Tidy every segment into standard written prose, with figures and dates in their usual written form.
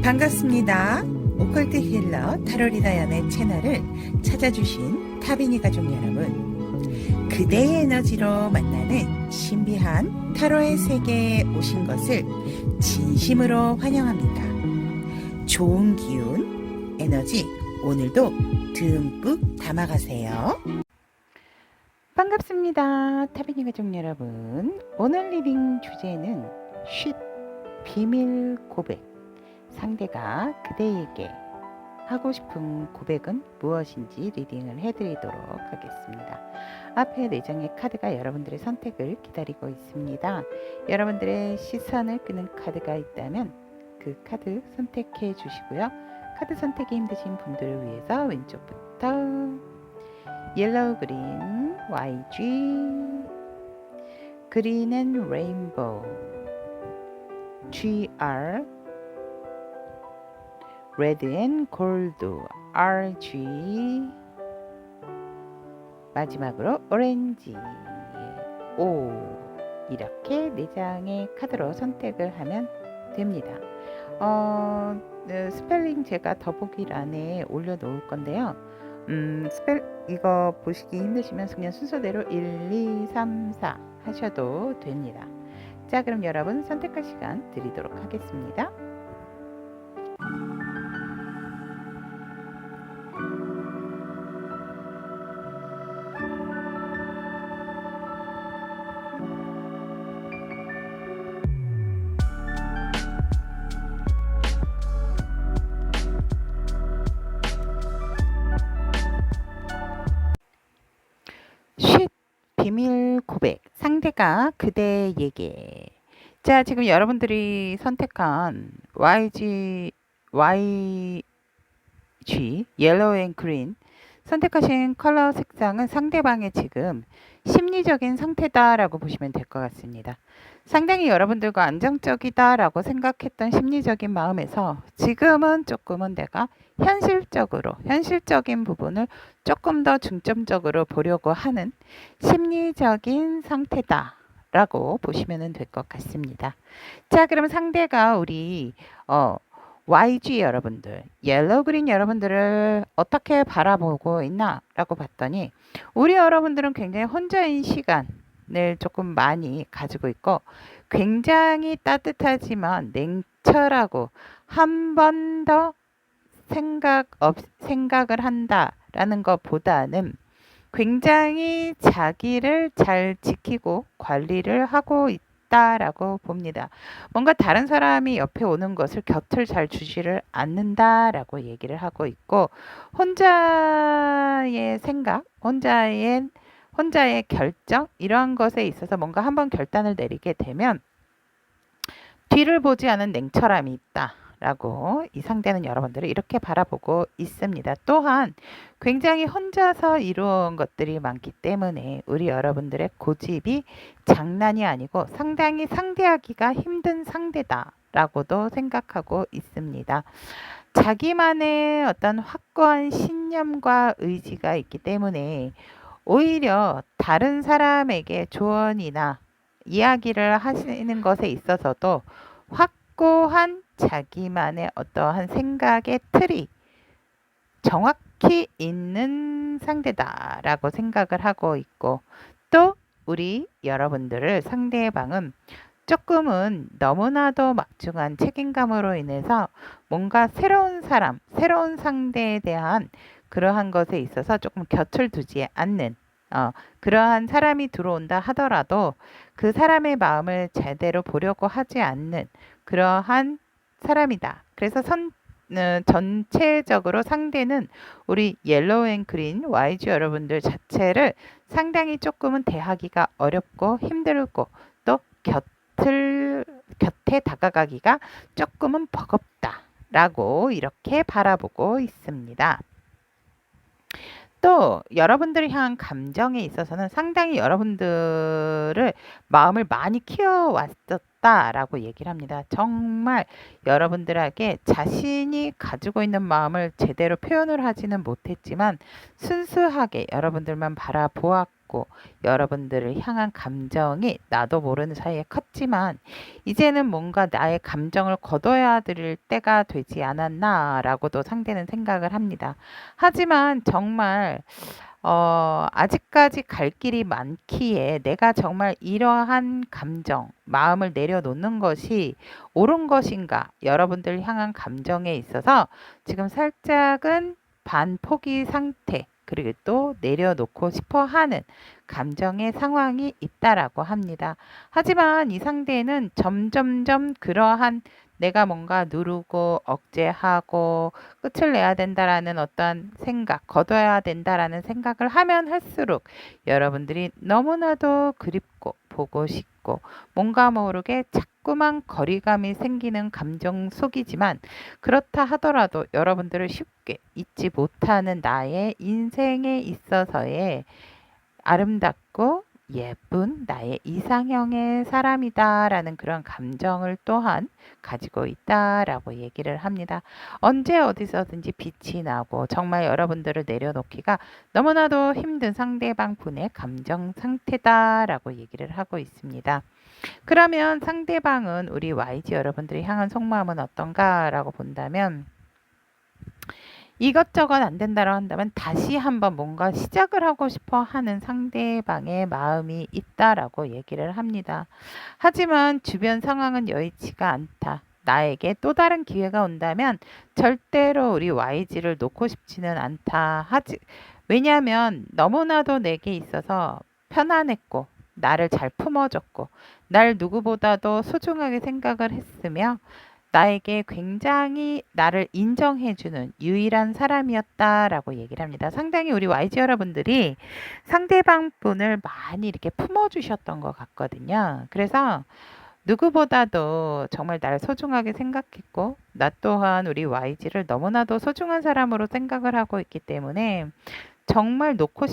반갑습니다. 오컬트 힐러 타로리다 연의 채널을 찾아주신 타비니 가족 여러분, 그대의 에너지로 만나는 신비한 타로의 세계에 오신 것을 진심으로 환영합니다. 좋은 기운, 에너지 오늘도 듬뿍 담아가세요. 반갑습니다. 타비니 가족 여러분, 오늘 리딩 주제는 쉿 비밀 고백. 상대가 그대에게 하고 싶은 고백은 무엇인지 리딩을 해드리도록 하겠습니다. 앞에 4장의 카드가 여러분들의 선택을 기다리고 있습니다. 여러분들의 시선을 끄는 카드가 있다면 그 카드 선택해 주시고요. 카드 선택이 힘드신 분들을 위해서 왼쪽부터 옐로우 그린 YG, 그린 앤 레인보우 GR, 레드 앤 골드 RG, 마지막으로 오렌지 O, 이렇게 4장의 카드로 선택을 하면 됩니다. 스펠링 제가 더보기란에 올려놓을 건데요. 이거 보시기 힘드시면 그냥 순서대로 1, 2, 3, 4 하셔도 됩니다. 자, 그럼 여러분 선택할 시간 드리도록 하겠습니다. 쉿 비밀 고백. 상대가 그대에게. 자, 지금 여러분들이 선택한 YG 옐로우 앤 그린 선택하신 컬러 색상은 상대방의 지금 심리적인 상태다라고 보시면 될 것 같습니다. 상당히 여러분들과 안정적이다라고 생각했던 심리적인 마음에서 지금은 조금은 내가 현실적인 부분을 조금 더 중점적으로 보려고 하는 심리적인 상태다 라고 보시면 될 것 같습니다. 자, 그럼 상대가 우리 YG 여러분들, 옐로우 그린 여러분들을 어떻게 바라보고 있나 라고 봤더니 우리 여러분들은 굉장히 혼자인 시간을 조금 많이 가지고 있고 굉장히 따뜻하지만 냉철하고 한 번 더 생각을 한다라는 것보다는 굉장히 자기를 잘 지키고 관리를 하고 있다라고 봅니다. 뭔가 다른 사람이 옆에 오는 것을 곁을 잘 주지를 않는다라고 얘기를 하고 있고 혼자의 생각, 혼자의 결정 이러한 것에 있어서 뭔가 한번 결단을 내리게 되면 뒤를 보지 않은 냉철함이 있다. 라고 이 상대는 여러분들을 이렇게 바라보고 있습니다. 또한 굉장히 혼자서 이루어온 것들이 많기 때문에 우리 여러분들의 고집이 장난이 아니고 상당히 상대하기가 힘든 상대다라고도 생각하고 있습니다. 자기만의 어떤 확고한 신념과 의지가 있기 때문에 오히려 다른 사람에게 조언이나 이야기를 하시는 것에 있어서도 확고한 자기만의 어떠한 생각의 틀이 정확히 있는 상대다라고 생각을 하고 있고 또 우리 여러분들을 상대방은 조금은 너무나도 막중한 책임감으로 인해서 뭔가 새로운 사람, 새로운 상대에 대한 그러한 것에 있어서 조금 곁을 두지 않는 그러한 사람이 들어온다 하더라도 그 사람의 마음을 제대로 보려고 하지 않는 그러한 사람이다. 그래서 전체적으로 상대는 우리 옐로우 앤 그린 YG 여러분들 자체를 상당히 조금은 대하기가 어렵고 힘들고 또 곁에 다가가기가 조금은 버겁다라고 이렇게 바라보고 있습니다. 또 여러분들이 향한 감정에 있어서는 상당히 여러분들을 마음을 많이 키워왔었다라고 얘기를 합니다. 정말 여러분들에게 자신이 가지고 있는 마음을 제대로 표현을 하지는 못했지만 순수하게 여러분들만 바라보았고 그립고 여러분들을 향한 감정이 나도 모르는 사이에 컸지만 이제는 뭔가 나의 감정을 거둬야 될 때가 되지 않았나라고도 상대는 생각을 합니다. 하지만 정말 아직까지 갈 길이 많기에 내가 정말 이러한 감정, 마음을 내려놓는 것이 옳은 것인가? 여러분들 향한 감정에 있어서 지금 살짝은 반포기 상태, 그리고 또 내려놓고 싶어 하는 감정의 상황이 있다라고 합니다. 하지만 이 상대는 점점점 그러한 내가 뭔가 누르고 억제하고 끝을 내야 된다라는 어떠한 생각, 거둬야 된다라는 생각을 하면 할수록 여러분들이 너무나도 그립고 보고 싶고 뭔가 모르게 자꾸만 거리감이 생기는 감정 속이지만 그렇다 하더라도 여러분들을 쉽게 잊지 못하는 나의 인생에 있어서의 아름답고 예쁜 나의 이상형의 사람이다라는 그런 감정을 또한 가지고 있다라고 얘기를 합니다. 언제 어디서든지 빛이 나고 정말 여러분들을 내려놓기가 너무나도 힘든 상대방 분의 감정 상태다라고 얘기를 하고 있습니다. 그러면 상대방은 우리 YG 여러분들이 향한 속마음은 어떤가라고 본다면 이것저것 안 된다고 한다면 다시 한번 뭔가 시작을 하고 싶어 하는 상대방의 마음이 있다라고 얘기를 합니다. 하지만 주변 상황은 여의치가 않다. 나에게 또 다른 기회가 온다면 절대로 우리 YG를 놓고 싶지는 않다. 왜냐하면 너무나도 내게 있어서 편안했고 나를 잘 품어줬고 날 누구보다도 소중하게 생각을 했으며 나에게 굉장히 나를 인정해주는 유일한 사람이었다라고 얘기를 합니다. 상당히 우리 YG 여러분들이 상대방 분을 많이 이렇게 품어주셨던 것 같거든요. 그래서 누구보다도 정말 나를 소중하게 생각했고 나 또한 우리 YG를 너무나도 소중한 사람으로 생각을 하고 있기 때문에 정말 놓고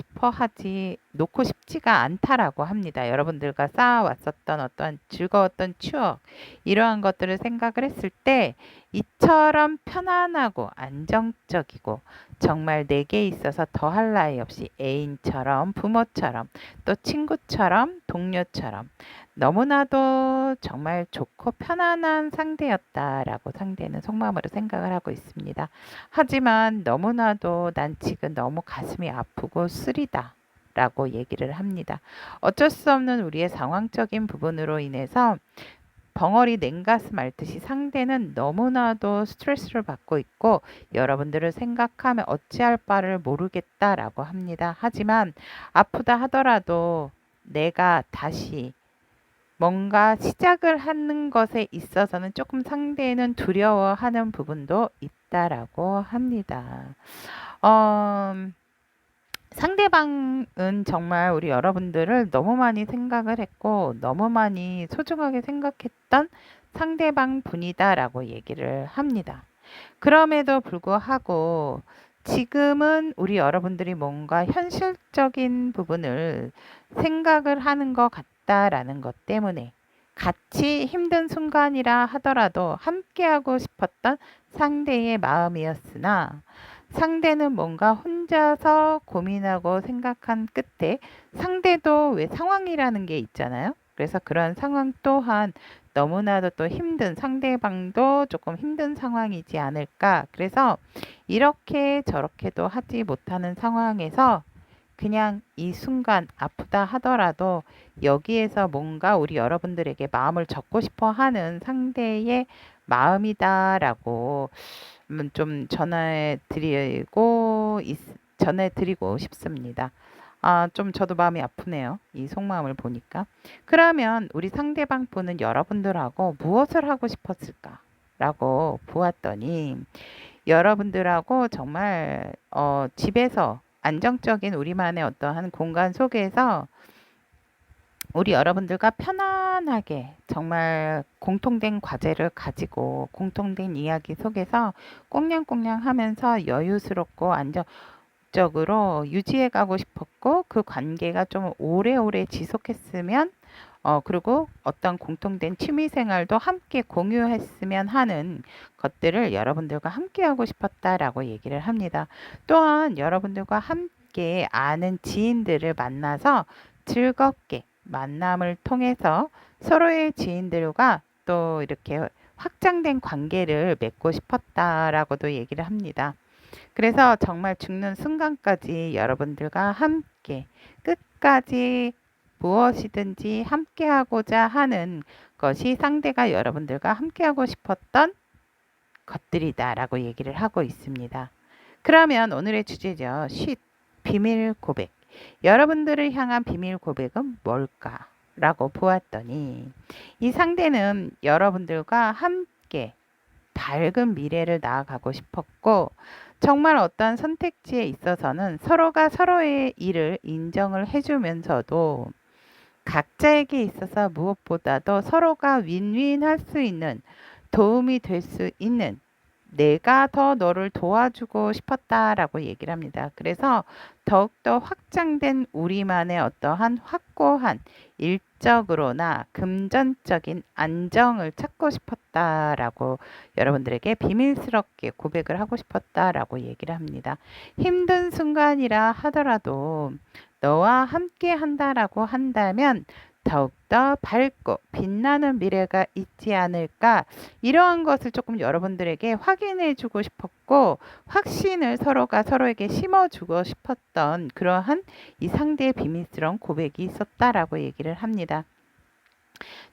싶지가 않다라고 합니다. 여러분들과 쌓아왔었던 어떤 즐거웠던 추억, 이러한 것들을 생각을 했을 때 이처럼 편안하고 안정적이고 정말 내게 있어서 더할 나위 없이 애인처럼 부모처럼 또 친구처럼 동료처럼 너무나도 정말 좋고 편안한 상대였다라고 상대는 속마음으로 생각을 하고 있습니다. 하지만 너무나도 난 지금 너무 가슴이 아프고 쓰리다 라고 얘기를 합니다. 어쩔 수 없는 우리의 상황적인 부분으로 인해서 벙어리 냉가슴 앓듯이 상대는 너무나도 스트레스를 받고 있고 여러분들을 생각하면 어찌할 바를 모르겠다라고 합니다. 하지만 아프다 하더라도 내가 다시 뭔가 시작을 하는 것에 있어서는 조금 상대는 두려워하는 부분도 있다라고 합니다. 상대방은 정말 우리 여러분들을 너무 많이 생각을 했고 너무 많이 소중하게 생각했던 상대방 분이다라고 얘기를 합니다. 그럼에도 불구하고 지금은 우리 여러분들이 뭔가 현실적인 부분을 생각을 하는 것 같다라는 것 때문에 같이 힘든 순간이라 하더라도 함께하고 싶었던 상대의 마음이었으나 상대는 뭔가 혼자서 고민하고 생각한 끝에 상대도 왜 상황이라는 게 있잖아요. 그래서 그런 상황 또한 너무나도 또 힘든 상대방도 조금 힘든 상황이지 않을까. 그래서 이렇게 저렇게도 하지 못하는 상황에서 그냥 이 순간 아프다 하더라도 여기에서 뭔가 우리 여러분들에게 마음을 접고 싶어 하는 상대의 마음이다라고 좀 전해드리고 싶습니다. 좀 저도 마음이 아프네요. 이 속마음을 보니까. 그러면 우리 상대방 분은 여러분들하고 무엇을 하고 싶었을까? 라고 보았더니 여러분들하고 정말 집에서 안정적인 우리만의 어떠한 공간 속에서 우리 여러분들과 편안하게 정말 공통된 과제를 가지고 공통된 이야기 속에서 꽁냥꽁냥 하면서 여유스럽고 안정적으로 유지해 가고 싶었고 그 관계가 좀 오래오래 지속했으면 그리고 어떤 공통된 취미 생활도 함께 공유했으면 하는 것들을 여러분들과 함께 하고 싶었다라고 얘기를 합니다. 또한 여러분들과 함께 함께 아는 지인들을 만나서 즐겁게 만남을 통해서 서로의 지인들과 또 이렇게 확장된 관계를 맺고 싶었다라고도 얘기를 합니다. 그래서 정말 죽는 순간까지 여러분들과 함께 끝까지 무엇이든지 함께 하고자 하는 것이 상대가 여러분들과 함께 하고 싶었던 것들이다라고 얘기를 하고 있습니다. 그러면 오늘의 주제죠. 비밀 고백. 여러분들을 향한 비밀 고백은 뭘까? 라고 보았더니 이 상대는 여러분들과 함께 밝은 미래를 나아가고 싶었고 정말 어떤 선택지에 있어서는 서로가 서로의 일을 인정을 해주면서도 각자에게 있어서 무엇보다도 서로가 윈윈할 수 있는 도움이 될 수 있는 내가 더 너를 도와주고 싶었다라고 얘기를 합니다. 그래서 더욱더 확장된 우리만의 어떠한 확고한 일적으로나 금전적인 안정을 찾고 싶었다라고 여러분들에게 비밀스럽게 고백을 하고 싶었다라고 얘기를 합니다. 힘든 순간이라 하더라도 너와 함께 한다라고 한다면 더욱더 밝고 빛나는 미래가 있지 않을까 이러한 것을 조금 여러분들에게 확인해 주고 싶었고 확신을 서로가 서로에게 심어주고 싶었던 그러한 이 상대의 비밀스러운 고백이 있었다라고 얘기를 합니다.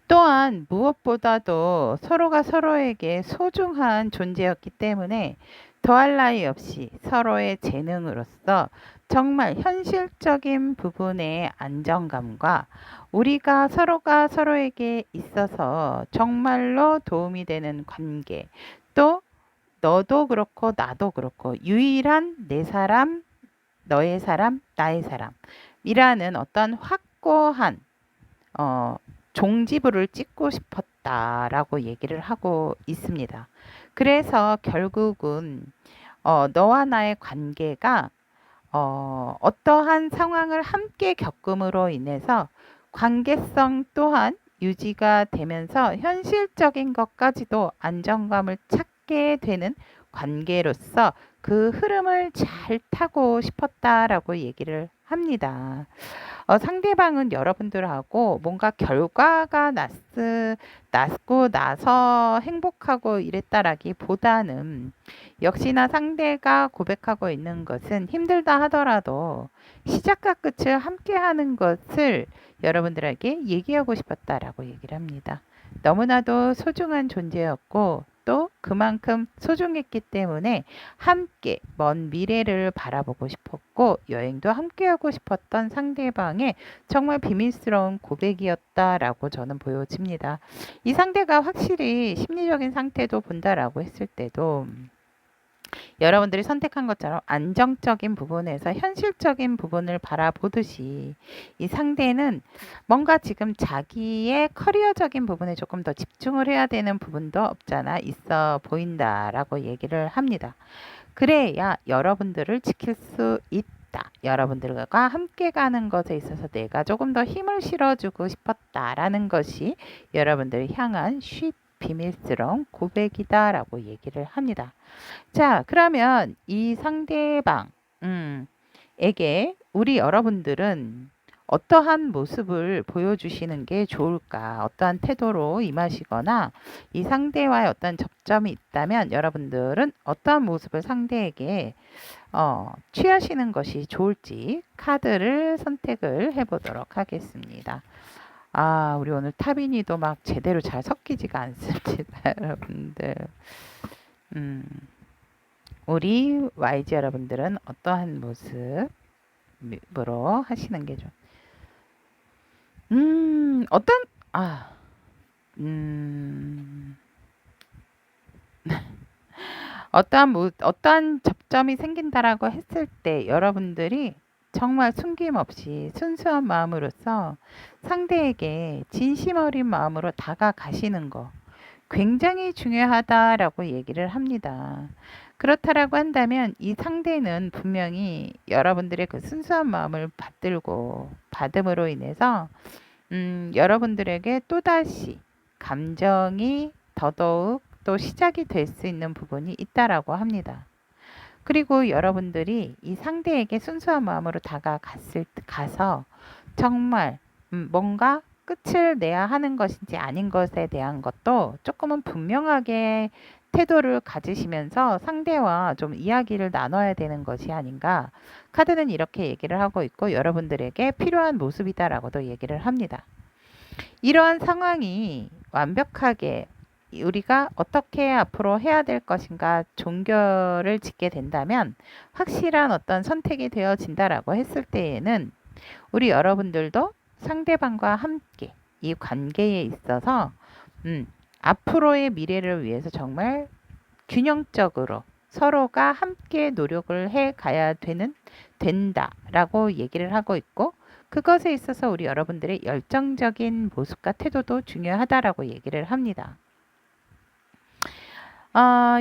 또한 무엇보다도 서로가 서로에게 소중한 존재였기 때문에 더할 나위 없이 서로의 재능으로서 정말 현실적인 부분의 안정감과 우리가 서로가 서로에게 있어서 정말로 도움이 되는 관계, 또 너도 그렇고 나도 그렇고 유일한 내 사람, 너의 사람, 나의 사람이라는 어떤 확고한 종지부를 찍고 싶었다라고 얘기를 하고 있습니다. 그래서 결국은 너와 나의 관계가 어떠한 상황을 함께 겪음으로 인해서 관계성 또한 유지가 되면서 현실적인 것까지도 안정감을 찾게 되는 관계로서 그 흐름을 잘 타고 싶었다라고 얘기를 합니다. 상대방은 여러분들하고 뭔가 결과가 났고 나서 행복하고 이랬다라기보다는 역시나 상대가 고백하고 있는 것은 힘들다 하더라도 시작과 끝을 함께 하는 것을 여러분들에게 얘기하고 싶었다라고 얘기를 합니다. 너무나도 소중한 존재였고 또 그만큼 소중했기 때문에 함께 먼 미래를 바라보고 싶었고 여행도 함께 하고 싶었던 상대방의 정말 비밀스러운 고백이었다라고 저는 보여집니다. 이 상대가 확실히 심리적인 상태도 본다라고 했을 때도 여러분들이 선택한 것처럼 안정적인 부분에서 현실적인 부분을 바라보듯이 이 상대는 뭔가 지금 자기의 커리어적인 부분에 조금 더 집중을 해야 되는 부분도 없잖아 있어 보인다라고 얘기를 합니다. 그래야 여러분들을 지킬 수 있다. 여러분들과 함께 가는 것에 있어서 내가 조금 더 힘을 실어주고 싶었다라는 것이 여러분들을 향한 비밀스러운 고백이다라고 얘기를 합니다. 자, 그러면 이 상대방, 에게 우리 여러분들은 어떠한 모습을 보여주시는 게 좋을까? 어떠한 태도로 임하시거나 이 상대와의 어떤 접점이 있다면 여러분들은 어떠한 모습을 상대에게 취하시는 것이 좋을지 카드를 선택을 해보도록 하겠습니다. 우리 오늘 타비니도 막 제대로 잘 섞이지가 않습니다, 여러분들. 우리 YG 여러분들은 어떠한 모습으로 하시는 게 좀, 어떤, 어떠한 접점이 생긴다라고 했을 때 여러분들이 정말 숨김없이 순수한 마음으로서 상대에게 진심 어린 마음으로 다가가시는 거 굉장히 중요하다라고 얘기를 합니다. 그렇다라고 한다면 이 상대는 분명히 여러분들의 그 순수한 마음을 받음으로 인해서 여러분들에게 또다시 감정이 더더욱 또 시작이 될 수 있는 부분이 있다라고 합니다. 그리고 여러분들이 이 상대에게 순수한 마음으로 가서 정말 뭔가 끝을 내야 하는 것인지 아닌 것에 대한 것도 조금은 분명하게 태도를 가지시면서 상대와 좀 이야기를 나눠야 되는 것이 아닌가. 카드는 이렇게 얘기를 하고 있고 여러분들에게 필요한 모습이다라고도 얘기를 합니다. 이러한 상황이 완벽하게 우리가 어떻게 앞으로 해야 될 것인가 종결을 짓게 된다면 확실한 어떤 선택이 되어진다라고 했을 때에는 우리 여러분들도 상대방과 함께 이 관계에 있어서 앞으로의 미래를 위해서 정말 균형적으로 서로가 함께 노력을 해 가야 된다라고 얘기를 하고 있고 그것에 있어서 우리 여러분들의 열정적인 모습과 태도도 중요하다라고 얘기를 합니다.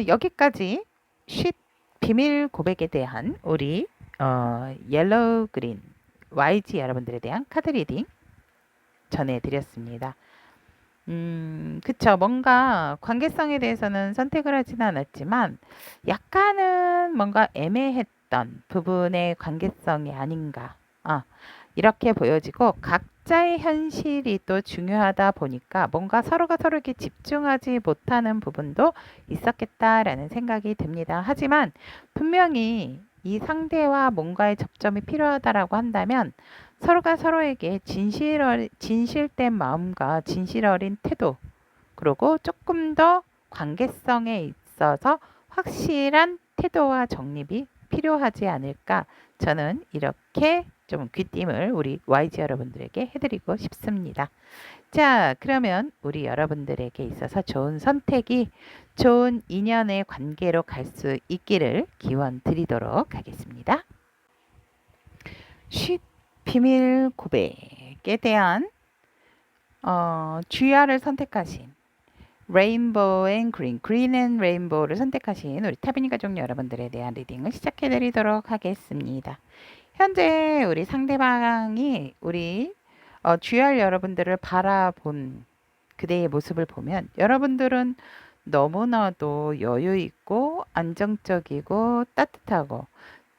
여기까지 쉿 비밀 고백에 대한 우리 옐로우 그린 YG 여러분들에 대한 카드 리딩 전해드렸습니다. 그쵸. 뭔가 관계성에 대해서는 선택을 하지는 않았지만 약간은 뭔가 애매했던 부분의 관계성이 아닌가. 이렇게 보여지고 각자의 현실이 또 중요하다 보니까 뭔가 서로가 서로에게 집중하지 못하는 부분도 있었겠다라는 생각이 듭니다. 하지만 분명히 이 상대와 뭔가의 접점이 필요하다라고 한다면 서로가 서로에게 진실된 마음과 진실 어린 태도 그리고 조금 더 관계성에 있어서 확실한 태도와 정립이 필요하지 않을까 저는 이렇게 좀 귀띔을 우리 YG 여러분들에게 해드리고 싶습니다. 자, 그러면 우리 여러분들에게 있어서 좋은 선택이 좋은 인연의 관계로 갈 수 있기를 기원 드리도록 하겠습니다. 쉿 비밀 고백에 대한 GR을 선택하신 레인보우 앤 그린, 그린 앤 레인보우를 선택하신 우리 타비니 가족 여러분들에 대한 리딩을 시작해 드리도록 하겠습니다. 현재 우리 상대방이 우리 GR 여러분들을 바라본 그대의 모습을 보면 여러분들은 너무나도 여유 있고 안정적이고 따뜻하고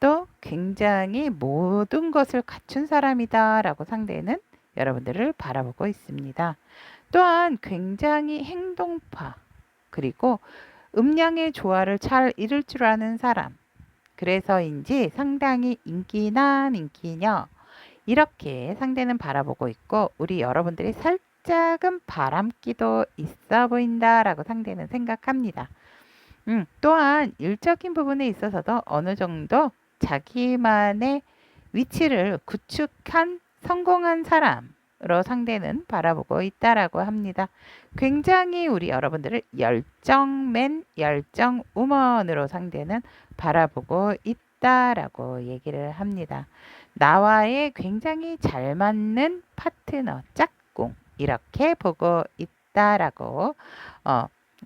또 굉장히 모든 것을 갖춘 사람이다 라고 상대는 여러분들을 바라보고 있습니다. 또한 굉장히 행동파 그리고 음양의 조화를 잘 이룰 줄 아는 사람 그래서인지 상당히 인기남 인기녀 이렇게 상대는 바라보고 있고 우리 여러분들이 살짝은 바람기도 있어 보인다라고 상대는 생각합니다. 또한 일적인 부분에 있어서도 어느 정도 자기만의 위치를 구축한 성공한 사람으로 상대는 바라보고 있다라고 합니다. 굉장히 우리 여러분들을 열정맨, 열정우먼으로 상대는 바라보고 있다라고 얘기를 합니다. 나와의 굉장히 잘 맞는 파트너, 짝꿍 이렇게 보고 있다라고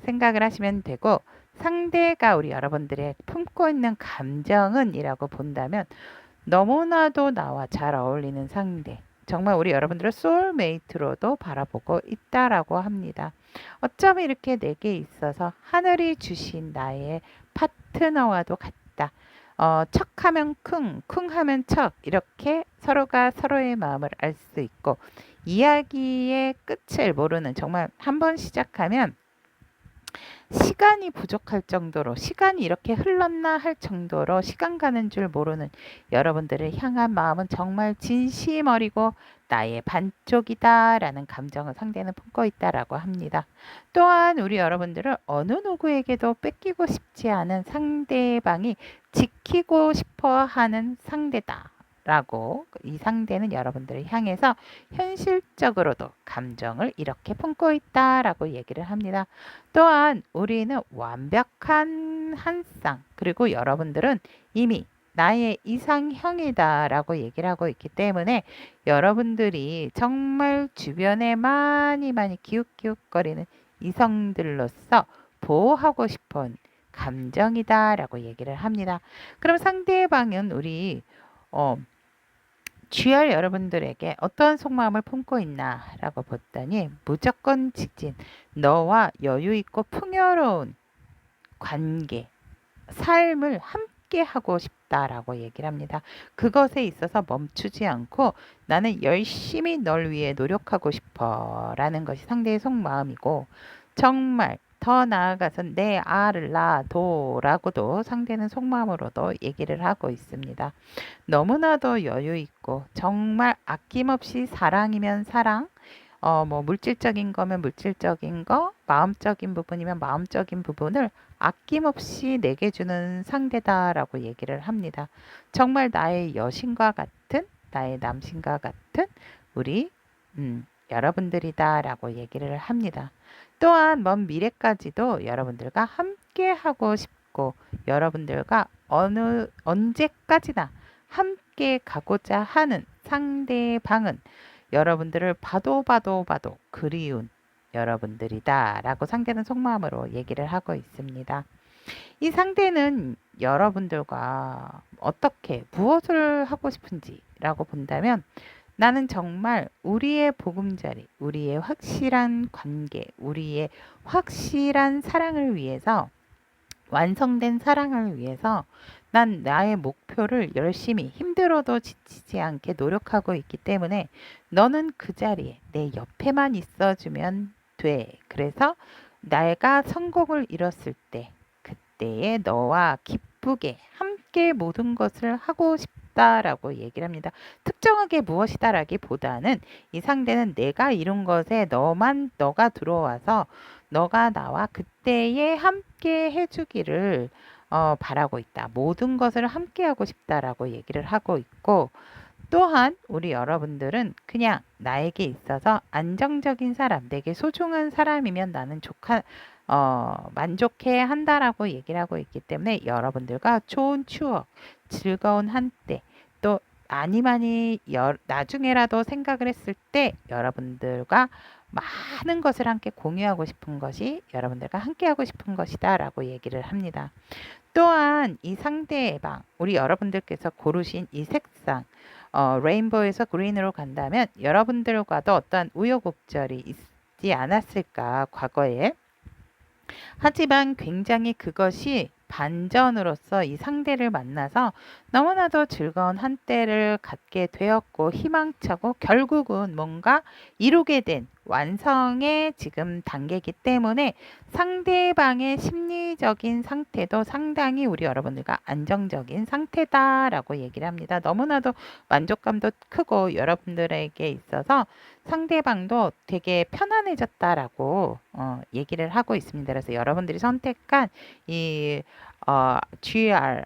생각을 하시면 되고 상대가 우리 여러분들의 품고 있는 감정은 이라고 본다면 너무나도 나와 잘 어울리는 상대 정말 우리 여러분들을 소울메이트로도 바라보고 있다라고 합니다. 어쩌면 이렇게 내게 있어서 하늘이 주신 나의 파트너와도 같다. 척하면 쿵하면 척 이렇게 서로가 서로의 마음을 알 수 있고 이야기의 끝을 모르는 정말 한번 시작하면 시간이 부족할 정도로 시간이 이렇게 흘렀나 할 정도로 시간 가는 줄 모르는 여러분들을 향한 마음은 정말 진심 어리고 나의 반쪽이다 라는 감정을 상대는 품고 있다라고 합니다. 또한 우리 여러분들을 어느 누구에게도 뺏기고 싶지 않은 상대방이 지키고 싶어 하는 상대다. 라고 이 상대는 여러분들을 향해서 현실적으로도 감정을 이렇게 품고 있다라고 얘기를 합니다. 또한 우리는 완벽한 한 쌍 그리고 여러분들은 이미 나의 이상형이다 라고 얘기를 하고 있기 때문에 여러분들이 정말 주변에 많이 기웃기웃거리는 이성들로서 보호하고 싶은 감정이다 라고 얘기를 합니다. 그럼 상대방은 우리 GR 여러분들에게 어떤 속마음을 품고 있나 라고 봤더니 무조건 직진 너와 여유 있고 풍요로운 관계 삶을 함께 함께 하고 싶다라고 얘기를 합니다. 그것에 있어서 멈추지 않고 나는 열심히 널 위해 노력하고 싶어 라는 것이 상대의 속마음이고, 정말 더 나아가서 내 알을 낳아도라고도 상대는 속마음으로도 얘기를 하고 있습니다. 너무나도 여유 있고 정말 아낌없이 사랑이면 사랑, 뭐 물질적인 거면 물질적인 거, 마음적인 부분이면 마음적인 부분을 아낌없이 내게 주는 상대다라고 얘기를 합니다. 정말 나의 여신과 같은, 나의 남신과 같은 우리 여러분들이다라고 얘기를 합니다. 또한 먼 미래까지도 여러분들과 함께 하고 싶고, 여러분들과 언제까지나 함께 가고자 하는 상대방은 여러분들을 봐도 그리운 여러분들이다 라고 상대는 속마음으로 얘기를 하고 있습니다. 이 상대는 여러분들과 어떻게 무엇을 하고 싶은지 라고 본다면, 나는 정말 우리의 보금자리, 우리의 확실한 관계, 우리의 확실한 사랑을 위해서, 완성된 사랑을 위해서 난 나의 목표를 열심히 힘들어도 지치지 않게 노력하고 있기 때문에 너는 그 자리에 내 옆에만 있어주면 돼. 그래서 내가 성공을 이뤘을 때 그때에 너와 기쁘게 함께 모든 것을 하고 싶다라고 얘기를 합니다. 특정하게 무엇이다라기보다는 이 상대는 내가 이룬 것에 너가 들어와서 너가 나와 그때에 함께 해주기를 바라고 있다. 모든 것을 함께 하고 싶다라고 얘기를 하고 있고, 또한 우리 여러분들은 그냥 나에게 있어서 안정적인 사람, 내게 소중한 사람이면 나는 만족해 한다라고 얘기를 하고 있기 때문에 여러분들과 좋은 추억, 즐거운 한때, 또 아니 나중에라도 생각을 했을 때 여러분들과 많은 것을 함께 공유하고 싶은 것이, 여러분들과 함께 하고 싶은 것이다 라고 얘기를 합니다. 또한 이 상대방, 우리 여러분들께서 고르신 이 색상, 레인보우에서 그린으로 간다면 여러분들과도 어떠한 우여곡절이 있지 않았을까 과거에. 하지만 굉장히 그것이 반전으로서 이 상대를 만나서 너무나도 즐거운 한때를 갖게 되었고, 희망차고 결국은 뭔가 이루게 된 완성의 지금 단계이기 때문에 상대방의 심리적인 상태도 상당히 우리 여러분들과 안정적인 상태다라고 얘기를 합니다. 너무나도 만족감도 크고 여러분들에게 있어서 상대방도 되게 편안해졌다라고 얘기를 하고 있습니다. 그래서 여러분들이 선택한 이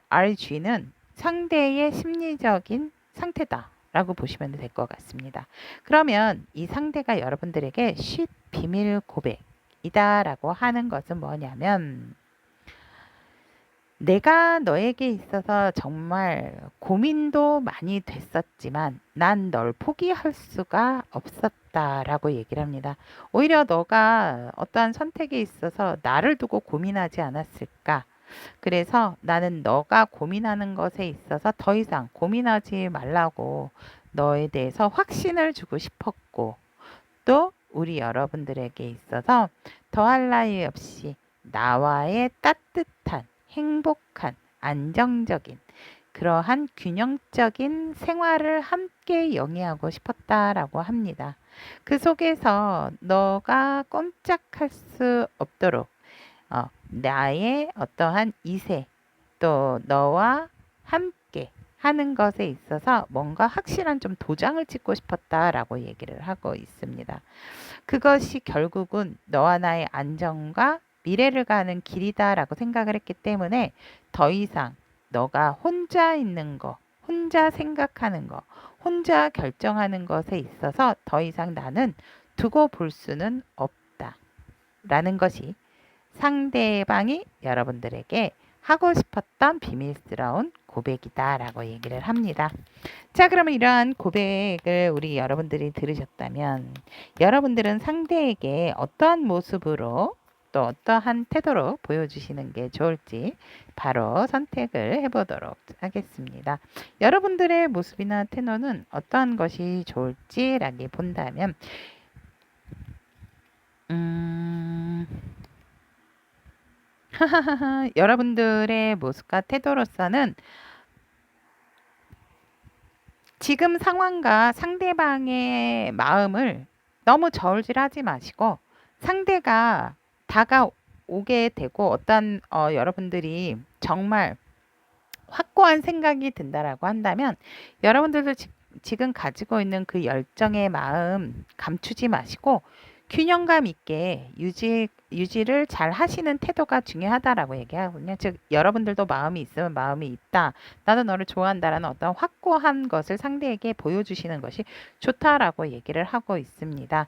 RG는 상대의 심리적인 상태다라고 보시면 될 것 같습니다. 그러면 이 상대가 여러분들에게 쉿 비밀 고백이다라고 하는 것은 뭐냐면, 내가 너에게 있어서 정말 고민도 많이 됐었지만 난 널 포기할 수가 없었다라고 얘기를 합니다. 오히려 너가 어떠한 선택에 있어서 나를 두고 고민하지 않았을까? 그래서 나는 너가 고민하는 것에 있어서 더 이상 고민하지 말라고 너에 대해서 확신을 주고 싶었고, 또 우리 여러분들에게 있어서 더할 나위 없이 나와의 따뜻한 행복한 안정적인 그러한 균형적인 생활을 함께 영위하고 싶었다라고 합니다. 그 속에서 너가 꼼짝할 수 없도록 나의 어떠한 이세, 또 너와 함께 하는 것에 있어서 뭔가 확실한 좀 도장을 찍고 싶었다라고 얘기를 하고 있습니다. 그것이 결국은 너와 나의 안정과 미래를 가는 길이다라고 생각을 했기 때문에 더 이상 너가 혼자 있는 거, 혼자 생각하는 거, 혼자 결정하는 것에 있어서 더 이상 나는 두고 볼 수는 없다라는 것이 상대방이 여러분들에게 하고 싶었던 비밀스러운 고백이다라고 얘기를 합니다. 자, 그러면 이러한 고백을 우리 여러분들이 들으셨다면 여러분들은 상대에게 어떠한 모습으로 또 어떠한 태도로 보여주시는 게 좋을지 바로 선택을 해보도록 하겠습니다. 여러분들의 모습이나 태도는 어떠한 것이 좋을지라고 본다면 여러분들의 모습과 태도로서는 지금 상황과 상대방의 마음을 너무 저울질하지 마시고 상대가 다가오게 되고 어떤 여러분들이 정말 확고한 생각이 든다라고 한다면 여러분들도 지금 가지고 있는 그 열정의 마음 감추지 마시고 균형감 있게 유지를 잘 하시는 태도가 중요하다라고 얘기하거든요. 즉 여러분들도 마음이 있으면 마음이 있다. 나도 너를 좋아한다라는 어떤 확고한 것을 상대에게 보여주시는 것이 좋다라고 얘기를 하고 있습니다.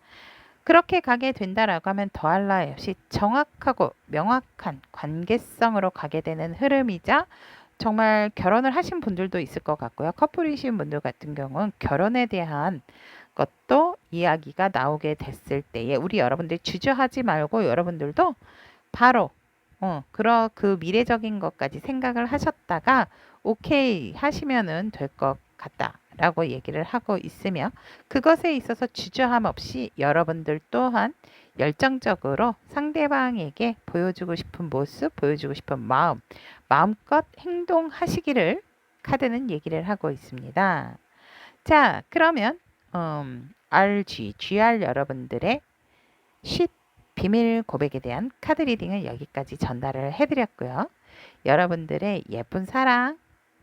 그렇게 가게 된다라고 하면 더할 나위 없이 정확하고 명확한 관계성으로 가게 되는 흐름이자 정말 결혼을 하신 분들도 있을 것 같고요. 커플이신 분들 같은 경우는 결혼에 대한 것도 이야기가 나오게 됐을 때에 우리 여러분들이 주저하지 말고 여러분들도 바로 그 미래적인 것까지 생각을 하셨다가 오케이 하시면은 될 것 같다라고 얘기를 하고 있으며 그것에 있어서 주저함 없이 여러분들 또한 열정적으로 상대방에게 보여주고 싶은 모습, 보여주고 싶은 마음, 마음껏 행동하시기를 카드는 얘기를 하고 있습니다. 자, 그러면 GR 여러분들의 쉽 비밀 고백에 대한 카드 리딩을 여기까지 전달을 해드렸고요. 여러분들의 예쁜 사랑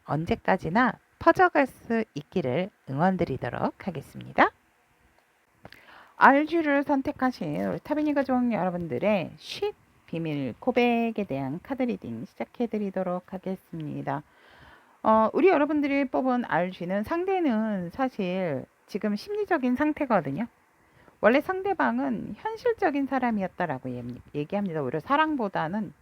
언제까지나 퍼져갈 수 있기를 응원드리도록 하겠습니다. RG를 선택하신 우리 타비니 가족 여러분들의 쉽 비밀 고백에 대한 카드 리딩 시작해드리도록 하겠습니다. 우리 여러분들이 뽑은 RG는 상대는 사실 지금 심리적인 상태거든요. 원래 상대방은 현실적인 사람이었다라고 얘기합니다. 오히려 사랑보다는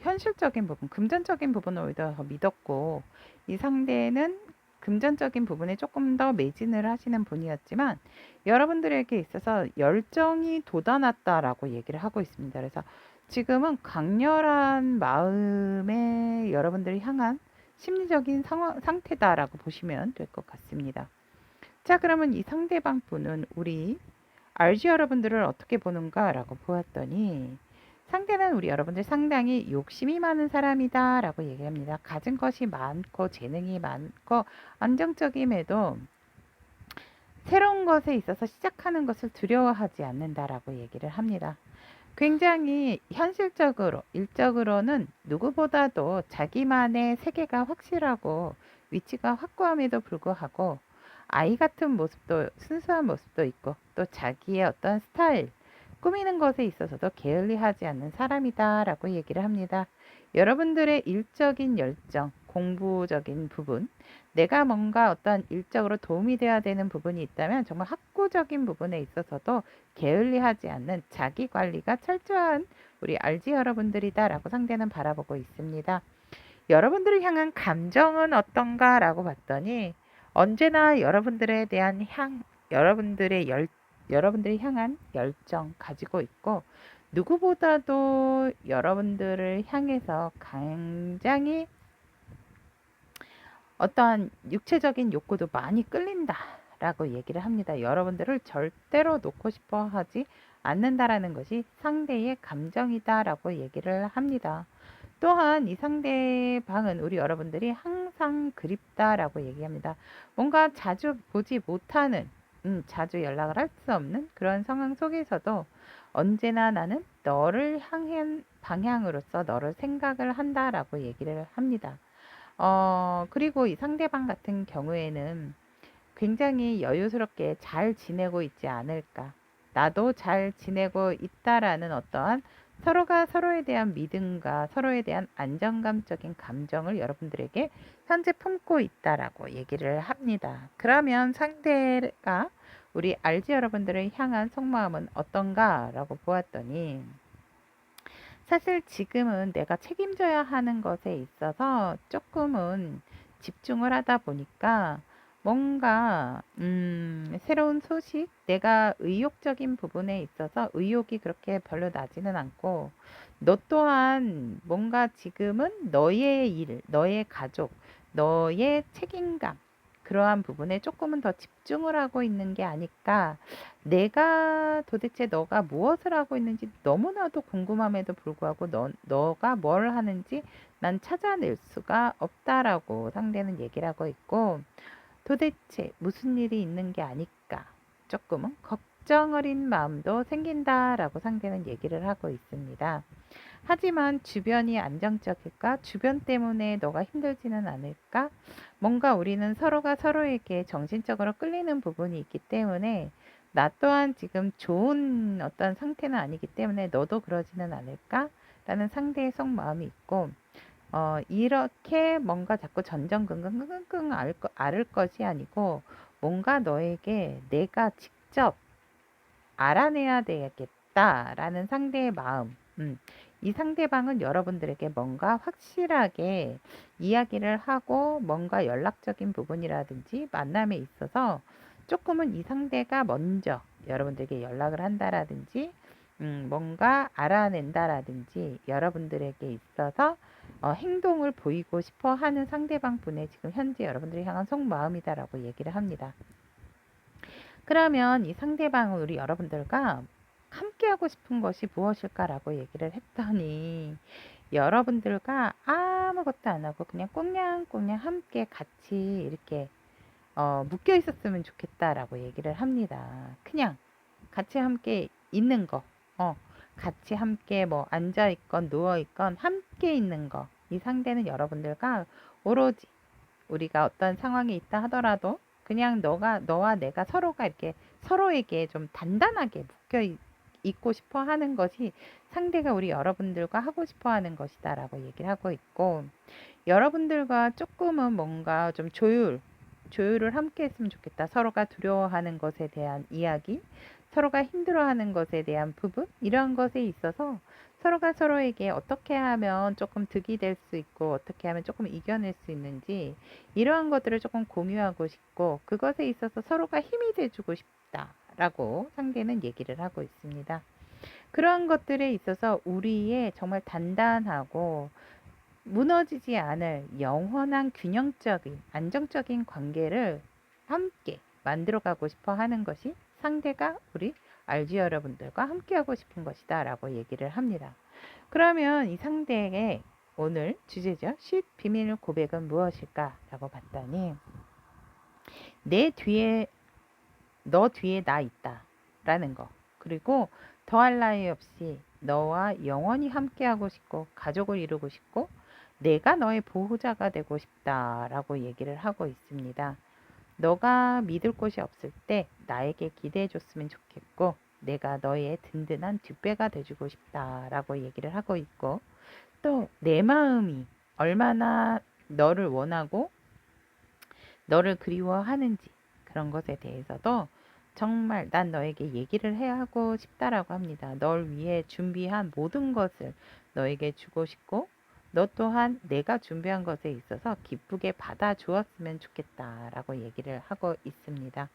현실적인 부분, 금전적인 부분을 오히려 더 믿었고 이 상대는 금전적인 부분에 조금 더 매진을 하시는 분이었지만 여러분들에게 있어서 열정이 돋아났다라고 얘기를 하고 있습니다. 그래서 지금은 강렬한 마음에 여러분들이 향한 심리적인 상태다라고 보시면 될 것 같습니다. 자, 그러면 이 상대방 분은 우리 RG 여러분들을 어떻게 보는가라고 보았더니 상대는 우리 여러분들 상당히 욕심이 많은 사람이다 라고 얘기합니다. 가진 것이 많고 재능이 많고 안정적임에도 새로운 것에 있어서 시작하는 것을 두려워하지 않는다라고 얘기를 합니다. 굉장히 현실적으로 일적으로는 누구보다도 자기만의 세계가 확실하고 위치가 확고함에도 불구하고 아이 같은 모습도 순수한 모습도 있고 또 자기의 어떤 스타일 꾸미는 것에 있어서도 게을리하지 않는 사람이다라고 얘기를 합니다. 여러분들의 일적인 열정, 공부적인 부분, 내가 뭔가 어떤 일적으로 도움이 돼야 되는 부분이 있다면 정말 학구적인 부분에 있어서도 게을리하지 않는 자기 관리가 철저한 우리 RG 여러분들이다라고 상대는 바라보고 있습니다. 여러분들을 향한 감정은 어떤가라고 봤더니 언제나 여러분들에 대한 여러분들이 향한 열정 가지고 있고 누구보다도 여러분들을 향해서 굉장히 어떠한 육체적인 욕구도 많이 끌린다라고 얘기를 합니다. 여러분들을 절대로 놓고 싶어 하지 않는다라는 것이 상대의 감정이다라고 얘기를 합니다. 또한 이 상대방은 우리 여러분들이 항상 그립다라고 얘기합니다. 뭔가 자주 보지 못하는, 자주 연락을 할 수 없는 그런 상황 속에서도 언제나 나는 너를 향한 방향으로서 너를 생각을 한다라고 얘기를 합니다. 그리고 이 상대방 같은 경우에는 굉장히 여유스럽게 잘 지내고 있지 않을까. 나도 잘 지내고 있다라는 어떠한 서로가 서로에 대한 믿음과 서로에 대한 안정감적인 감정을 여러분들에게 현재 품고 있다라고 얘기를 합니다. 그러면 상대가 우리 RG 여러분들을 향한 속마음은 어떤가라고 보았더니 사실 지금은 내가 책임져야 하는 것에 있어서 조금은 집중을 하다 보니까 뭔가 새로운 소식, 내가 의욕적인 부분에 있어서 의욕이 그렇게 별로 나지는 않고 너 또한 뭔가 지금은 너의 일, 너의 가족, 너의 책임감 그러한 부분에 조금은 더 집중을 하고 있는 게 아닐까. 내가 도대체 너가 무엇을 하고 있는지 너무나도 궁금함에도 불구하고 너가 뭘 하는지 난 찾아낼 수가 없다라고 상대는 얘기를 하고 있고, 도대체 무슨 일이 있는 게 아닐까. 조금은 걱정 어린 마음도 생긴다라고 상대는 얘기를 하고 있습니다. 하지만 주변이 안정적일까? 주변 때문에 너가 힘들지는 않을까? 뭔가 우리는 서로가 서로에게 정신적으로 끌리는 부분이 있기 때문에 나 또한 지금 좋은 어떤 상태는 아니기 때문에 너도 그러지는 않을까? 라는 상대의 속마음이 있고, 이렇게 뭔가 자꾸 전전긍긍 앓을 것이 아니고 뭔가 너에게 내가 직접 알아내야 되겠다라는 상대의 마음. 이 상대방은 여러분들에게 뭔가 확실하게 이야기를 하고 뭔가 연락적인 부분이라든지 만남에 있어서 조금은 이 상대가 먼저 여러분들에게 연락을 한다라든지 뭔가 알아낸다라든지 여러분들에게 있어서 행동을 보이고 싶어 하는 상대방 분의 지금 현재 여러분들이 향한 속마음이다라고 얘기를 합니다. 그러면 이 상대방은 우리 여러분들과 함께 하고 싶은 것이 무엇일까라고 얘기를 했더니 여러분들과 아무것도 안 하고 그냥 꽁냥꽁냥 함께 같이 이렇게 묶여 있었으면 좋겠다라고 얘기를 합니다. 그냥 같이 함께 있는 거, 같이 함께 뭐 앉아 있건 누워 있건 함께 있는 거. 이 상대는 여러분들과 오로지 우리가 어떤 상황에 있다 하더라도 그냥 너와 내가 서로가 이렇게 서로에게 좀 단단하게 있고 싶어 하는 것이 상대가 우리 여러분들과 하고 싶어 하는 것이다라고 얘기를 하고 있고, 여러분들과 조금은 뭔가 좀 조율을 함께 했으면 좋겠다. 서로가 두려워하는 것에 대한 이야기, 서로가 힘들어하는 것에 대한 부분, 이런 것에 있어서 서로가 서로에게 어떻게 하면 조금 득이 될 수 있고 어떻게 하면 조금 이겨낼 수 있는지 이러한 것들을 조금 공유하고 싶고 그것에 있어서 서로가 힘이 돼주고 싶다라고 상대는 얘기를 하고 있습니다. 그러한 것들에 있어서 우리의 정말 단단하고 무너지지 않을 영원한 균형적인 안정적인 관계를 함께 만들어가고 싶어 하는 것이 상대가 우리 RG 여러분들과 함께 하고 싶은 것이다 라고 얘기를 합니다. 그러면 이 상대의 오늘 주제죠. 쉿 비밀 고백은 무엇일까 라고 봤더니 너 뒤에 나 있다 라는 거, 그리고 더할 나위 없이 너와 영원히 함께 하고 싶고 가족을 이루고 싶고 내가 너의 보호자가 되고 싶다라고 얘기를 하고 있습니다. 너가 믿을 곳이 없을 때 나에게 기대해 줬으면 좋겠고 내가 너의 든든한 뒷배가 돼주고 싶다라고 얘기를 하고 있고, 또 내 마음이 얼마나 너를 원하고 너를 그리워하는지 그런 것에 대해서도 정말 난 너에게 얘기를 해야 하고 싶다라고 합니다. 널 위해 준비한 모든 것을 너에게 주고 싶고 너 또한 내가 준비한 것에 있어서 기쁘게 받아 주었으면 좋겠다라고 얘기를 하고 있습니다.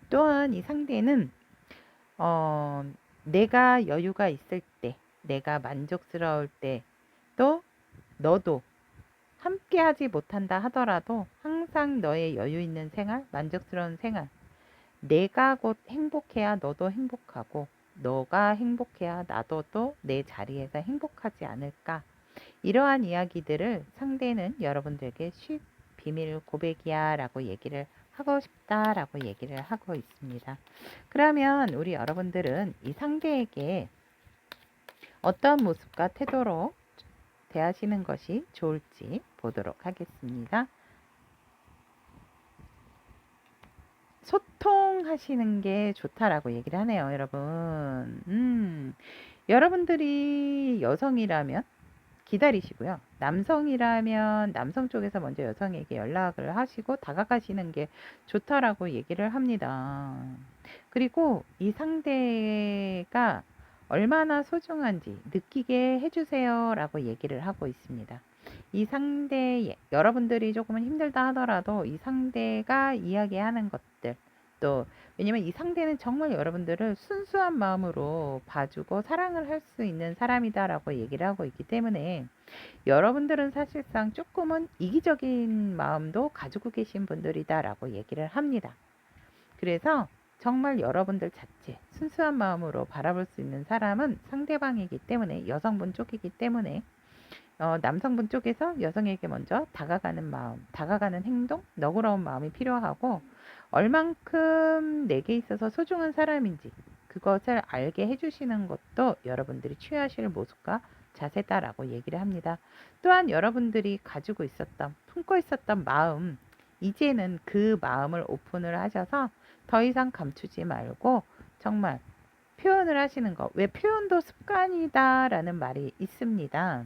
또한 이 상대는 내가 여유가 있을 때, 내가 만족스러울 때, 또 너도 함께 하지 못한다 하더라도 항상 너의 여유 있는 생활, 만족스러운 생활, 내가 곧 행복해야 너도 행복하고 너가 행복해야 나도 또 내 자리에서 행복하지 않을까. 이러한 이야기들을 상대는 여러분들에게 쉿 비밀 고백이야 라고 얘기를 하고 싶다라고 얘기를 하고 있습니다. 그러면 우리 여러분들은 이 상대에게 어떤 모습과 태도로 대하시는 것이 좋을지 보도록 하겠습니다. 소통하시는 게 좋다라고 얘기를 하네요, 여러분. 여러분들이 여성이라면 기다리시고요. 남성이라면 남성 쪽에서 먼저 여성에게 연락을 하시고 다가가시는 게 좋다라고 얘기를 합니다. 그리고 이 상대가 얼마나 소중한지 느끼게 해주세요 라고 얘기를 하고 있습니다. 이 상대, 여러분들이 조금은 힘들다 하더라도 이 상대가 이야기하는 것들, 또 왜냐면 이 상대는 정말 여러분들을 순수한 마음으로 봐주고 사랑을 할 수 있는 사람이다라고 얘기를 하고 있기 때문에 여러분들은 사실상 조금은 이기적인 마음도 가지고 계신 분들이다라고 얘기를 합니다. 그래서 정말 여러분들 자체 순수한 마음으로 바라볼 수 있는 사람은 상대방이기 때문에 여성분 쪽이기 때문에 남성분 쪽에서 여성에게 먼저 다가가는 마음, 다가가는 행동, 너그러운 마음이 필요하고 얼만큼 내게 있어서 소중한 사람인지 그것을 알게 해주시는 것도 여러분들이 취하실 모습과 자세다라고 얘기를 합니다. 또한 여러분들이 가지고 있었던, 품고 있었던 마음, 이제는 그 마음을 오픈을 하셔서 더 이상 감추지 말고 정말 표현을 하시는 거. 왜 표현도 습관이다라는 말이 있습니다.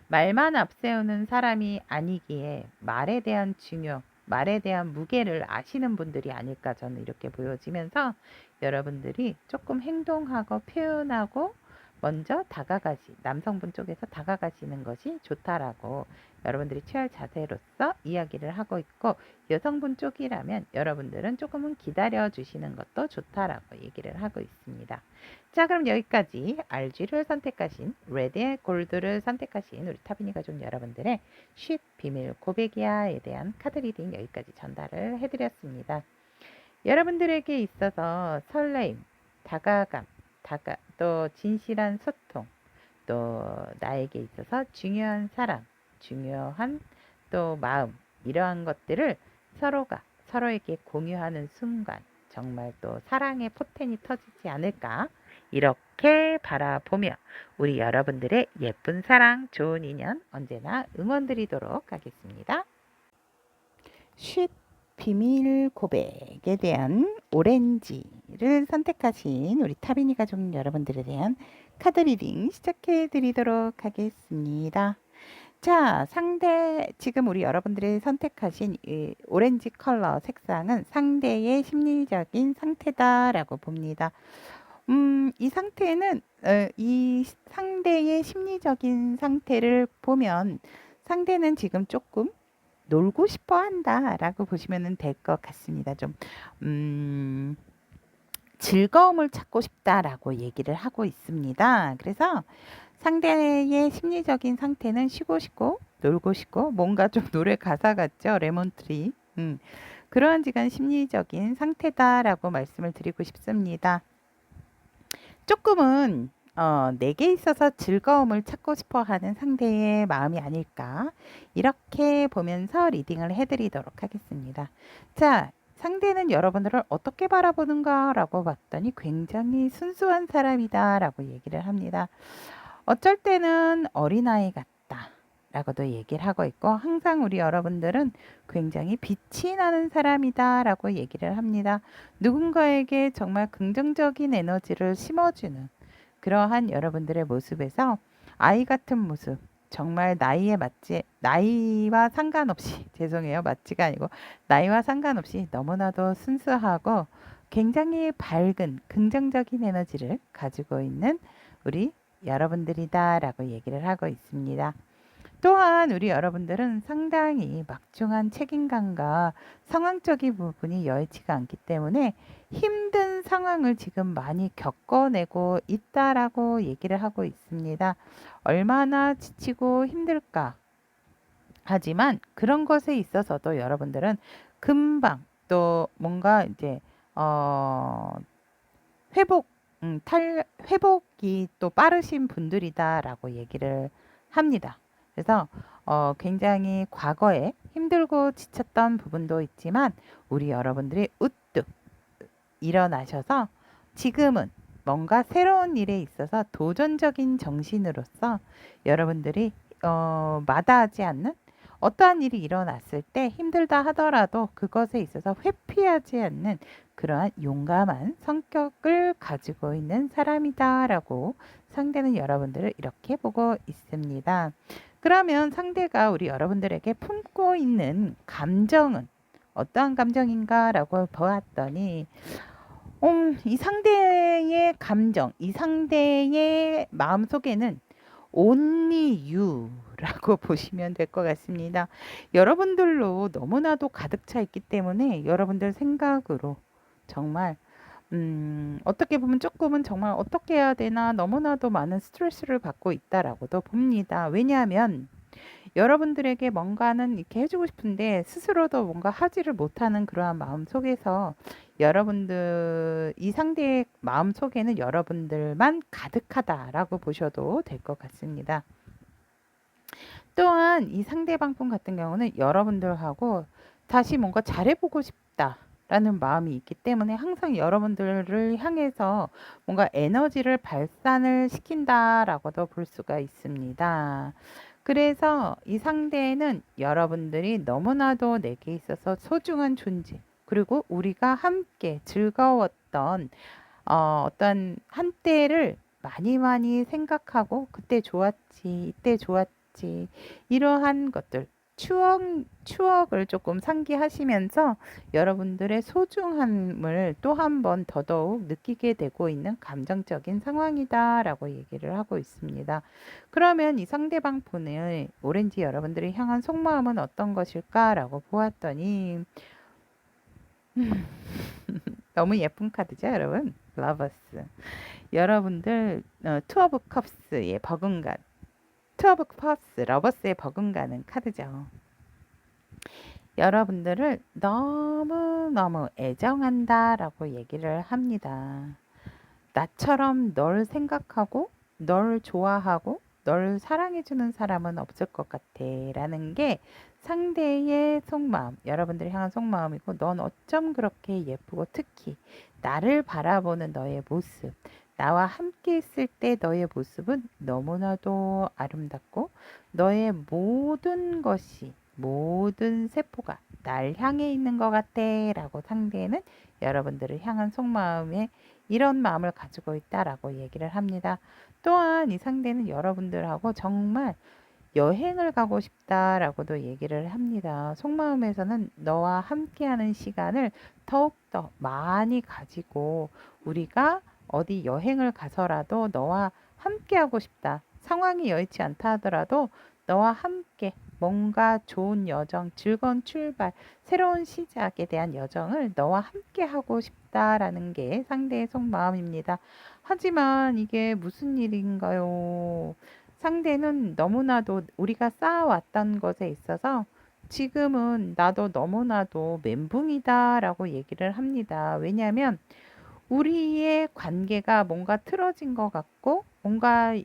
말만 앞세우는 사람이 아니기에 말에 대한 무게를 아시는 분들이 아닐까 저는 이렇게 보여지면서 여러분들이 조금 행동하고 표현하고 먼저 남성분 쪽에서 다가가시는 것이 좋다라고 여러분들이 취할 자세로서 이야기를 하고 있고 여성분 쪽이라면 여러분들은 조금은 기다려 주시는 것도 좋다라고 얘기를 하고 있습니다. 자, 그럼 여기까지 RG를 선택하신 레드의 골드를 선택하신 우리 타비니 가족 여러분들의 쉿 비밀 고백이야에 대한 카드 리딩 여기까지 전달을 해드렸습니다. 여러분들에게 있어서 설레임, 다가감, 또 진실한 소통, 또 나에게 있어서 중요한 사람, 중요한 또 마음, 이러한 것들을 서로가 서로에게 공유하는 순간 정말 또 사랑의 포텐이 터지지 않을까 이렇게 바라보며 우리 여러분들의 예쁜 사랑, 좋은 인연 언제나 응원드리도록 하겠습니다. 쉿 비밀 고백에 대한 오렌지를 선택하신 우리 타비니 가족 여러분들에 대한 카드 리딩 시작해 드리도록 하겠습니다. 자, 지금 우리 여러분들이 선택하신 이 오렌지 컬러 색상은 상대의 심리적인 상태다라고 봅니다. 이 상태는, 이 상대의 심리적인 상태를 보면 상대는 지금 조금 놀고 싶어 한다라고 보시면 될 것 같습니다. 좀, 즐거움을 찾고 싶다라고 얘기를 하고 있습니다. 그래서 상대의 심리적인 상태는 쉬고 싶고 놀고 싶고 뭔가 좀 노래 가사 같죠? 레몬트리. 그러한 지간 심리적인 상태다라고 말씀을 드리고 싶습니다. 조금은 내게 있어서 즐거움을 찾고 싶어 하는 상대의 마음이 아닐까 이렇게 보면서 리딩을 해드리도록 하겠습니다. 자, 상대는 여러분들을 어떻게 바라보는가 라고 봤더니 굉장히 순수한 사람이다 라고 얘기를 합니다. 어쩔 때는 어린아이 같다 라고도 얘기를 하고 있고 항상 우리 여러분들은 굉장히 빛이 나는 사람이다 라고 얘기를 합니다. 누군가에게 정말 긍정적인 에너지를 심어주는 그러한 여러분들의 모습에서 아이 같은 모습 정말 나이와 상관없이 죄송해요 맞지가 아니고 나이와 상관없이 너무나도 순수하고 굉장히 밝은 긍정적인 에너지를 가지고 있는 우리 여러분들이다라고 얘기를 하고 있습니다. 또한 우리 여러분들은 상당히 막중한 책임감과 상황적인 부분이 여의치가 않기 때문에 힘든 상황을 지금 많이 겪어내고 있다라고 얘기를 하고 있습니다. 얼마나 지치고 힘들까? 하지만 그런 것에 있어서도 여러분들은 금방 또 뭔가 이제 회복, 회복이 또 빠르신 분들이다라고 얘기를 합니다. 그래서 굉장히 과거에 힘들고 지쳤던 부분도 있지만 우리 여러분들이 우뚝 일어나셔서 지금은 뭔가 새로운 일에 있어서 도전적인 정신으로서 여러분들이 마다하지 않는 어떠한 일이 일어났을 때 힘들다 하더라도 그것에 있어서 회피하지 않는 그러한 용감한 성격을 가지고 있는 사람이다라고 상대는 여러분들을 이렇게 보고 있습니다. 그러면 상대가 우리 여러분들에게 품고 있는 감정은 어떠한 감정인가라고 보았더니 이 상대의 감정, 이 상대의 마음속에는 only you라고 보시면 될 것 같습니다. 여러분들로 너무나도 가득 차 있기 때문에 여러분들 생각으로 정말 어떻게 보면 조금은 정말 어떻게 해야 되나 너무나도 많은 스트레스를 받고 있다라고도 봅니다. 왜냐하면 여러분들에게 뭔가는 이렇게 해주고 싶은데 스스로도 뭔가 하지를 못하는 그러한 마음 속에서 여러분들, 이 상대의 마음 속에는 여러분들만 가득하다라고 보셔도 될 것 같습니다. 또한 이 상대방 분 같은 경우는 여러분들하고 다시 뭔가 잘해보고 싶다라는 마음이 있기 때문에 항상 여러분들을 향해서 뭔가 에너지를 발산을 시킨다라고도 볼 수가 있습니다. 그래서 이 상대는 여러분들이 너무나도 내게 있어서 소중한 존재, 그리고 우리가 함께 즐거웠던 어떤 한때를 많이 많이 생각하고 그때 좋았지, 이때 좋았지, 이러한 것들, 추억을 조금 상기하시면서 여러분들의 소중함을 또 한 번 더더욱 느끼게 되고 있는 감정적인 상황이다라고 얘기를 하고 있습니다. 그러면 이 상대방 분의 오렌지 여러분들이 향한 속마음은 어떤 것일까라고 보았더니 너무 예쁜 카드죠, 여러분. 러버스. 여러분들 투 오브 컵스의 버금가, 투 오브 컵스 러버스의 버금가는 카드죠. 여러분들을 너무너무 애정한다라고 얘기를 합니다. 나처럼 널 생각하고 널 좋아하고 널 사랑해주는 사람은 없을 것 같아 라는 게 상대의 속마음, 여러분들이 향한 속마음이고, 넌 어쩜 그렇게 예쁘고 특히 나를 바라보는 너의 모습, 나와 함께 있을 때 너의 모습은 너무나도 아름답고 너의 모든 것이, 모든 세포가 날 향해 있는 것 같아 라고 상대는 여러분들을 향한 속마음에 이런 마음을 가지고 있다라고 얘기를 합니다. 또한 이 상대는 여러분들하고 정말 여행을 가고 싶다라고도 얘기를 합니다. 속마음에서는 너와 함께하는 시간을 더욱더 많이 가지고 우리가 어디 여행을 가서라도 너와 함께하고 싶다. 상황이 여의치 않다 하더라도 너와 함께 뭔가 좋은 여정, 즐거운 출발, 새로운 시작에 대한 여정을 너와 함께 하고 싶다라는 게 상대의 속마음입니다. 하지만 이게 무슨 일인가요? 상대는 너무나도 우리가 쌓아왔던 것에 있어서 지금은 나도 너무나도 멘붕이다라고 얘기를 합니다. 왜냐하면 우리의 관계가 뭔가 틀어진 것 같고 뭔가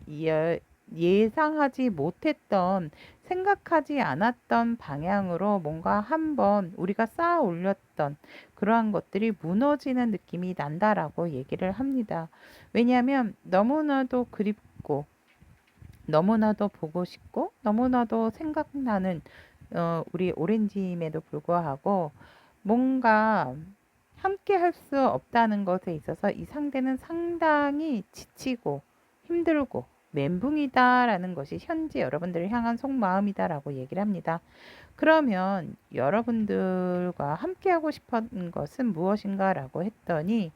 예상하지 못했던, 생각하지 않았던 방향으로 뭔가 한번 우리가 쌓아 올렸던 그러한 것들이 무너지는 느낌이 난다라고 얘기를 합니다. 왜냐하면 너무나도 그립고 너무나도 보고 싶고 너무나도 생각나는 우리 오렌지임에도 불구하고 뭔가 함께 할 수 없다는 것에 있어서 이 상대는 상당히 지치고 힘들고 멘붕이다라는 것이 현재 여러분들을 향한 속마음이다라고 얘기를 합니다. 그러면 여러분들과 함께 하고 싶은 것은 무엇인가라고 했더니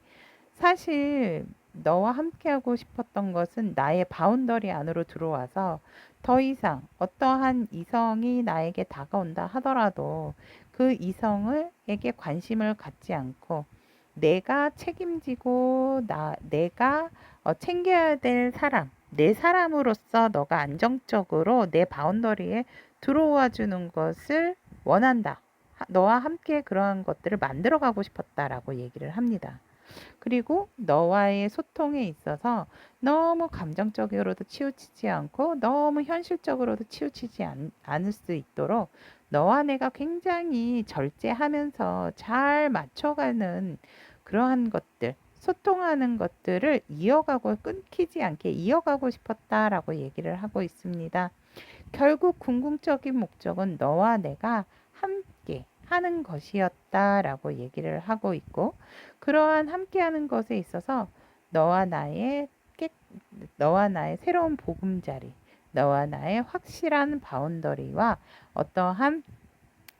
사실 너와 함께하고 싶었던 것은 나의 바운더리 안으로 들어와서 더 이상 어떠한 이성이 나에게 다가온다 하더라도 그 이성에게 관심을 갖지 않고 내가 책임지고 내가 챙겨야 될 사람, 내 사람으로서 너가 안정적으로 내 바운더리에 들어와 주는 것을 원한다. 너와 함께 그러한 것들을 만들어 가고 싶었다라고 얘기를 합니다. 그리고 너와의 소통에 있어서 너무 감정적으로도 치우치지 않고 너무 현실적으로도 치우치지 않을 수 있도록 너와 내가 굉장히 절제하면서 잘 맞춰가는 그러한 것들, 소통하는 것들을 이어가고 끊기지 않게 이어가고 싶었다라고 얘기를 하고 있습니다. 결국 궁극적인 목적은 너와 내가 함께 하는 것이었다라고 얘기를 하고 있고, 그러한 함께하는 것에 있어서 너와 나의 너와 나의 새로운 보금자리, 너와 나의 확실한 바운더리와 어떠한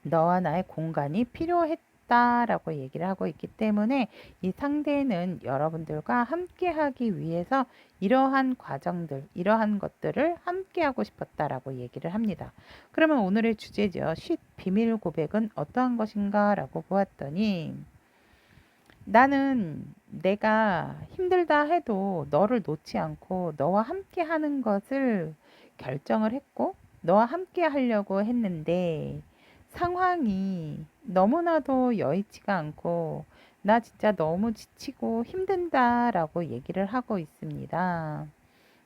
너와 나의 공간이 필요했다라고 얘기를 하고 있기 때문에 이 상대는 여러분들과 함께 하기 위해서 이러한 과정들, 이러한 것들을 함께 하고 싶었다라고 얘기를 합니다. 그러면 오늘의 주제죠. 쉿 비밀 고백은 어떠한 것인가 라고 보았더니 나는 내가 힘들다 해도 너를 놓지 않고 너와 함께 하는 것을 결정을 했고 너와 함께 하려고 했는데 상황이 너무나도 여의치가 않고 나 진짜 너무 지치고 힘든다라고 얘기를 하고 있습니다.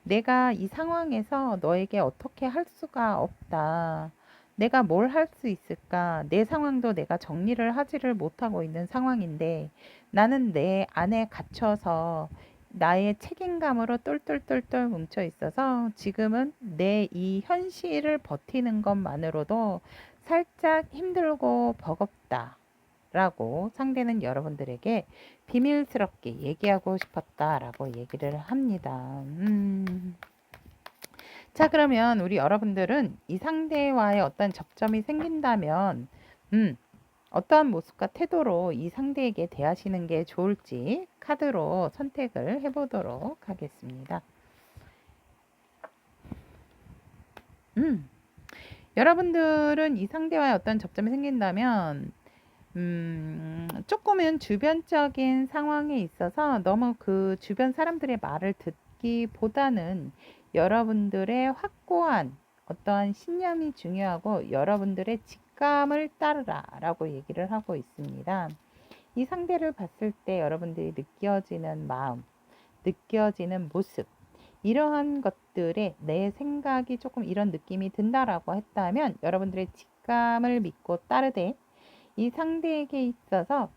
내가 이 상황에서 너에게 어떻게 할 수가 없다. 내가 뭘 할 수 있을까? 내 상황도 내가 정리를 하지를 못하고 있는 상황인데 나는 내 안에 갇혀서 나의 책임감으로 똘똘똘똘 뭉쳐 있어서 지금은 내 이 현실을 버티는 것만으로도 살짝 힘들고 버겁다. 라고 상대는 여러분들에게 비밀스럽게 얘기하고 싶었다라고 얘기를 합니다. 자, 그러면 우리 여러분들은 이 상대와의 어떤 접점이 생긴다면, 어떠한 모습과 태도로 이 상대에게 대하시는 게 좋을지 카드로 선택을 해보도록 하겠습니다. 여러분들은 이 상대와의 어떤 접점이 생긴다면, 조금은 주변적인 상황에 있어서 너무 그 주변 사람들의 말을 듣기보다는 여러분들의 확고한 어떠한 신념이 중요하고 여러분들의 직감을 따르라 라고 얘기를 하고 있습니다. 이 상대를 봤을 때 여러분들이 느껴지는 마음, 느껴지는 모습, 이러한 것들에 내 생각이 조금 이런 느낌이 든다라고 했다면 여러분들의 직감을 믿고 따르되 이 상대에게 있어서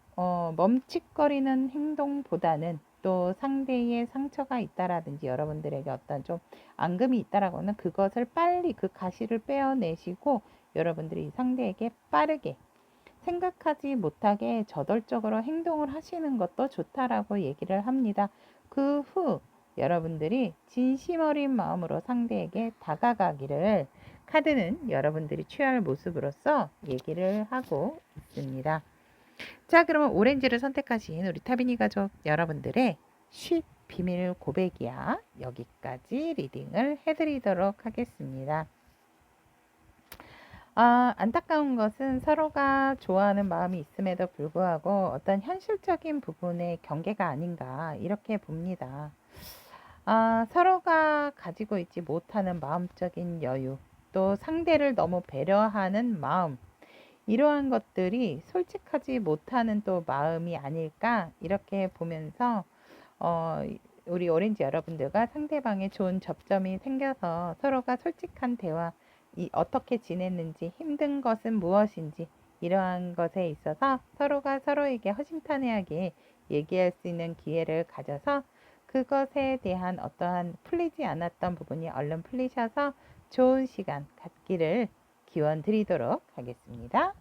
멈칫거리는 행동보다는 또 상대의 상처가 있다라든지 여러분들에게 어떤 좀 앙금이 있다라고 하면 그것을 빨리 그 가시를 빼어내시고 여러분들이 상대에게 빠르게 생각하지 못하게 저돌적으로 행동을 하시는 것도 좋다라고 얘기를 합니다. 그 후 여러분들이 진심 어린 마음으로 상대에게 다가가기를 카드는 여러분들이 취할 모습으로서 얘기를 하고 있습니다. 자, 그러면 오렌지를 선택하신 우리 타비니 가족 여러분들의 쉽 비밀 고백이야 여기까지 리딩을 해드리도록 하겠습니다. 안타까운 것은 서로가 좋아하는 마음이 있음에도 불구하고 어떤 현실적인 부분의 경계가 아닌가 이렇게 봅니다. 서로가 가지고 있지 못하는 마음적인 여유, 또 상대를 너무 배려하는 마음, 이러한 것들이 솔직하지 못하는 또 마음이 아닐까 이렇게 보면서 우리 오렌지 여러분들과 상대방의 좋은 접점이 생겨서 서로가 솔직한 대화, 어떻게 지냈는지, 힘든 것은 무엇인지 이러한 것에 있어서 서로가 서로에게 허심탄회하게 얘기할 수 있는 기회를 가져서 그것에 대한 어떠한 풀리지 않았던 부분이 얼른 풀리셔서 좋은 시간 갖기를 기원 드리도록 하겠습니다.